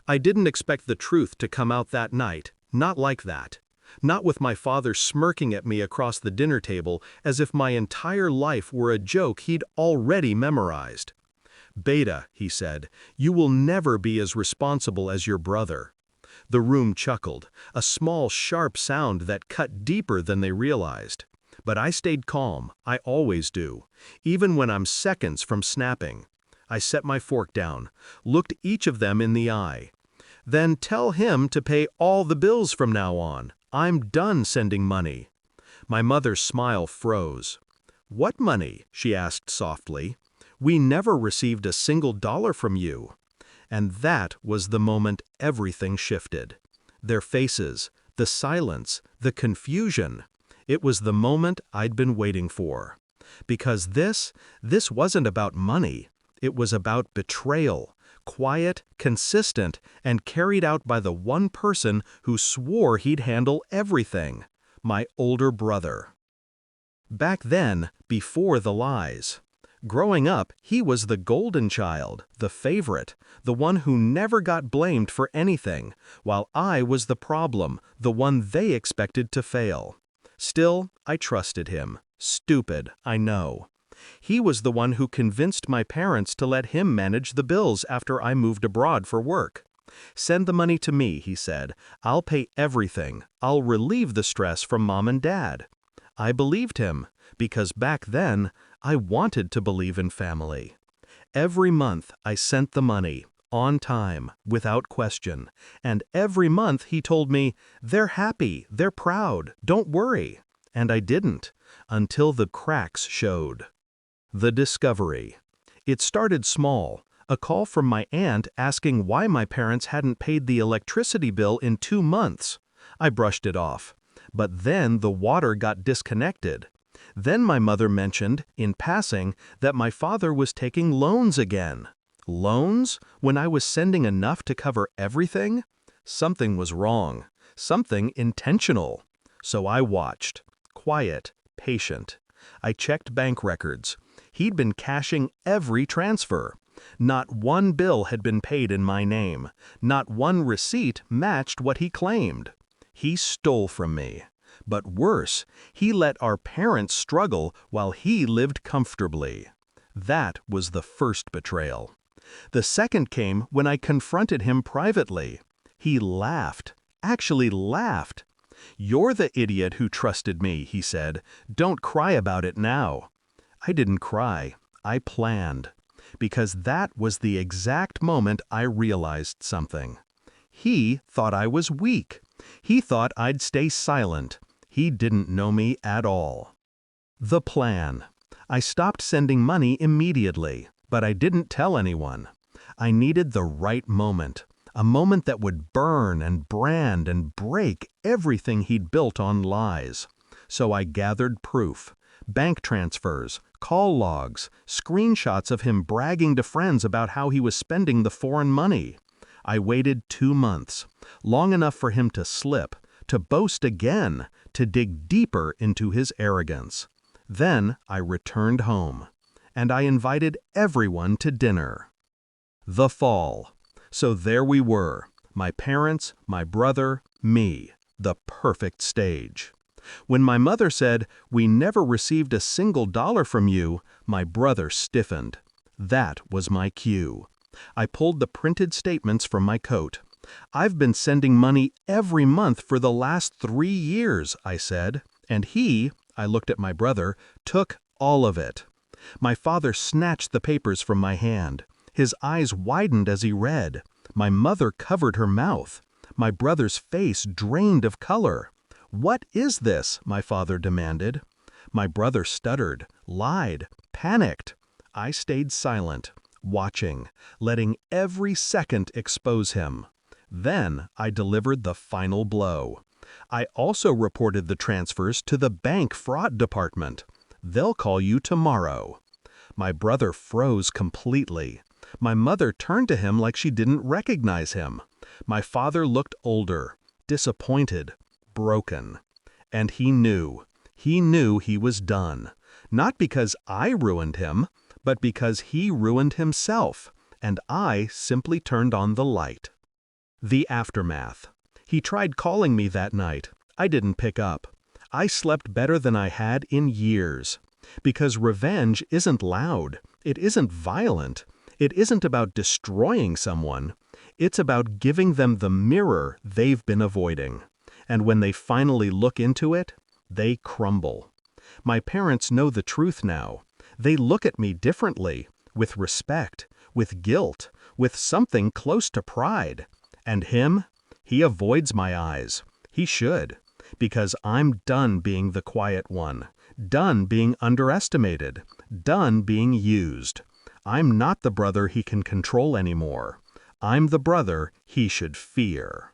I didn't expect the truth to come out that night, not like that. Not with my father smirking at me across the dinner table as if my entire life were a joke he'd already memorized. "Beta," he said, "you will never be as responsible as your brother." The room chuckled, a small, sharp sound that cut deeper than they realized. But I stayed calm, I always do, even when I'm seconds from snapping. I set my fork down, looked each of them in the eye. "Then tell him to pay all the bills from now on. I'm done sending money." My mother's smile froze. "What money?" she asked softly. "We never received a single dollar from you." And that was the moment everything shifted. Their faces, the silence, the confusion. It was the moment I'd been waiting for. Because this wasn't about money. It was about betrayal, quiet, consistent, and carried out by the one person who swore he'd handle everything, my older brother. Back then, before the lies. Growing up, he was the golden child, the favorite, the one who never got blamed for anything, while I was the problem, the one they expected to fail. Still, I trusted him. Stupid, I know. He was the one who convinced my parents to let him manage the bills after I moved abroad for work. "Send the money to me," he said. "I'll pay everything. I'll relieve the stress from Mom and Dad." I believed him, because back then, I wanted to believe in family. Every month, I sent the money, on time, without question. And every month he told me, "They're happy, they're proud, don't worry." And I didn't, until the cracks showed. The discovery. It started small, a call from my aunt asking why my parents hadn't paid the electricity bill in 2 months. I brushed it off. But then the water got disconnected. Then my mother mentioned, in passing, that my father was taking loans again. Loans? When I was sending enough to cover everything? Something was wrong. Something intentional. So I watched. Quiet, patient. I checked bank records. He'd been cashing every transfer. Not one bill had been paid in my name. Not one receipt matched what he claimed. He stole from me. But worse, he let our parents struggle while he lived comfortably. That was the first betrayal. The second came when I confronted him privately. He laughed, actually laughed. "You're the idiot who trusted me," he said. "Don't cry about it now." I didn't cry. I planned. Because that was the exact moment I realized something. He thought I was weak. He thought I'd stay silent. He didn't know me at all. The plan. I stopped sending money immediately, but I didn't tell anyone. I needed the right moment, a moment that would burn and brand and break everything he'd built on lies. So I gathered proof. Bank transfers, call logs, screenshots of him bragging to friends about how he was spending the foreign money. I waited 2 months, long enough for him to slip, to boast again, to dig deeper into his arrogance. Then I returned home, and I invited everyone to dinner. The fall. So there we were, my parents, my brother, me, the perfect stage. When my mother said, "We never received a single dollar from you," my brother stiffened. That was my cue. I pulled the printed statements from my coat. "I've been sending money every month for the last 3 years," I said. And he, I looked at my brother, took all of it. My father snatched the papers from my hand. His eyes widened as he read. My mother covered her mouth. My brother's face drained of color. "What is this?" my father demanded. My brother stuttered, lied, panicked. I stayed silent, watching, letting every second expose him. Then I delivered the final blow. I also reported the transfers to the bank fraud department. "They'll call you tomorrow." My brother froze completely. My mother turned to him like she didn't recognize him. My father looked older, disappointed, broken. And he knew he was done. Not because I ruined him, but because he ruined himself, and I simply turned on the light. The aftermath. He tried calling me that night. I didn't pick up. I slept better than I had in years. Because revenge isn't loud. It isn't violent. It isn't about destroying someone. It's about giving them the mirror they've been avoiding. And when they finally look into it, they crumble. My parents know the truth now. They look at me differently, with respect, with guilt, with something close to pride. And him? He avoids my eyes. He should. Because I'm done being the quiet one. Done being underestimated. Done being used. I'm not the brother he can control anymore. I'm the brother he should fear.